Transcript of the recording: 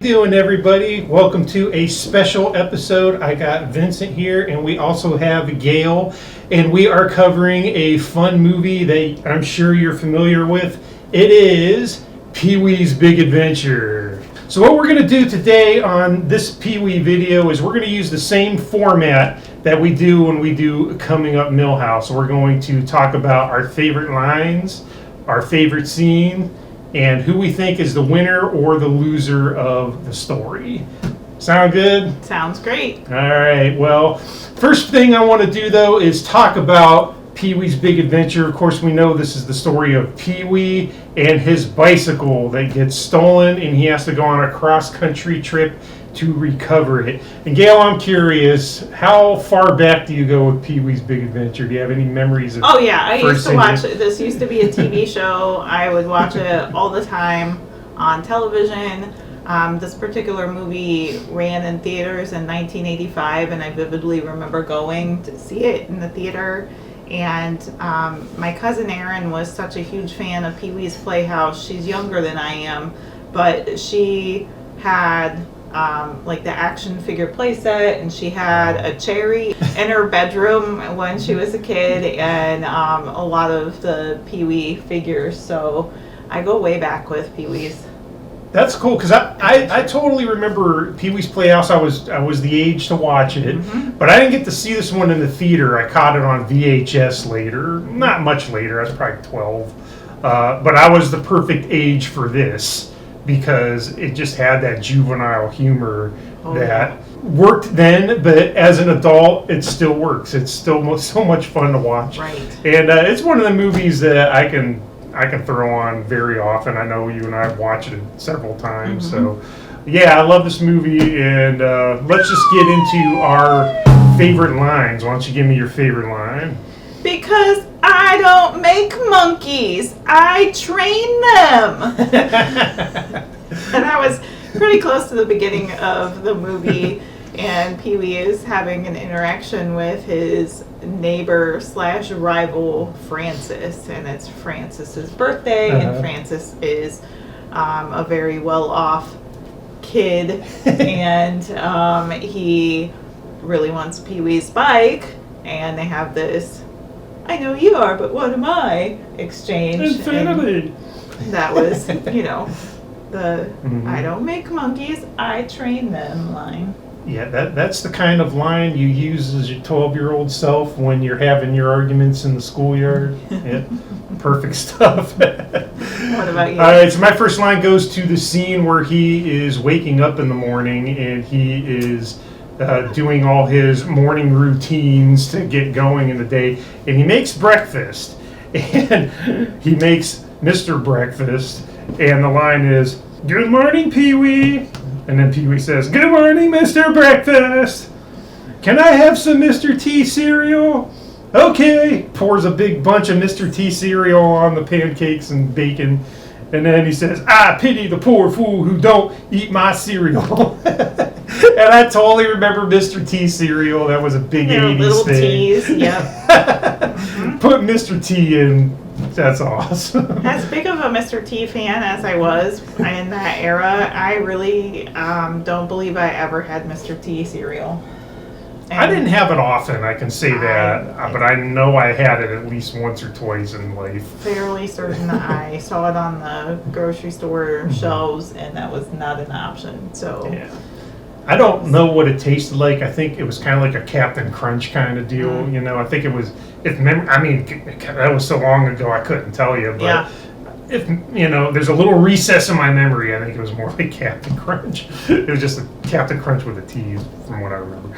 Doing, everybody? Welcome to a special episode. I got Vincent here, and we also have Gail, and we are covering a fun movie that I'm sure you're familiar with. It is Pee-wee's Big Adventure. So what we're going to do today on this Pee-wee video is we're going to use the same format that we do when we do Coming Up Milhouse. We're going to talk about our favorite lines, our favorite scene, and who we think is the winner or the loser of the story. Sound good? Sounds great. All right. Well, first thing I want to do, though, is talk about Pee-wee's Big Adventure. Of course, we know this is the story of Pee-wee and his bicycle that gets stolen, and he has to go on a cross-country trip to recover it. And Gail, I'm curious, how far back do you go with Pee-wee's Big Adventure? Do you have any memories of? Oh yeah, I used to watch it. This used to be a TV show. I would watch it all the time on television. This particular movie ran in theaters in 1985, and I vividly remember going to see it in the theater. And my cousin Erin was such a huge fan of Pee-wee's Playhouse. She's younger than I am, but she had like the action figure playset, and she had a cherry in her bedroom when she was a kid, and a lot of the Pee-wee figures. So I go way back with Pee-wee's. That's cool, because I totally remember Pee-wee's Playhouse. I was the age to watch it, but I didn't get to see this one in the theater. I caught it on VHS later, not much later. I was probably 12, but I was the perfect age for this because it just had that juvenile humor that worked then, but as an adult, it still works. It's still so much fun to watch, right? And it's one of the movies that I can throw on very often. I know you and I have watched it several times. So, yeah, I love this movie. And let's just get into our favorite lines. Why don't you give me your favorite line? Because I don't make monkeys, I train them. And I was pretty close to the beginning of the movie, and Pee-wee is having an interaction with his neighbor / rival Francis, and it's Francis's birthday, and Francis is a very well-off kid, and he really wants Pee-wee's bike, and they have this "I know you are, but what am I?" exchange. Infinity. And that was, the "I don't make monkeys, I train them" line. Yeah, that's the kind of line you use as your 12-year-old self when you're having your arguments in the schoolyard. Yeah, perfect stuff. What about you? All right, so my first line goes to the scene where he is waking up in the morning and he is doing all his morning routines to get going in the day, and he makes breakfast, and he makes Mr. Breakfast, and the line is, "Good morning, Pee-wee." And then Pee-wee says, "Good morning, Mr. Breakfast. Can I have some Mr. T cereal?" "Okay." Pours a big bunch of Mr. T cereal on the pancakes and bacon. And then he says, "I pity the poor fool who don't eat my cereal." And I totally remember Mr. T cereal. That was a big 80s little thing. T's, yep. Put Mr. T in. That's awesome. As big of a Mr. T fan as I was in that era, I really don't believe I ever had Mr. T cereal. And I didn't have it often, I can say that, but I know I had it at least once or twice in life. Fairly certain I saw it on the grocery store shelves, and that was not an option. So yeah. I don't know what it tasted like. I think it was kind of like a Captain Crunch kind of deal. I think it was. That was so long ago I couldn't tell you. But yeah. If there's a little recess in my memory. I think it was more like Captain Crunch. It was just a Captain Crunch with a T, from what I remember.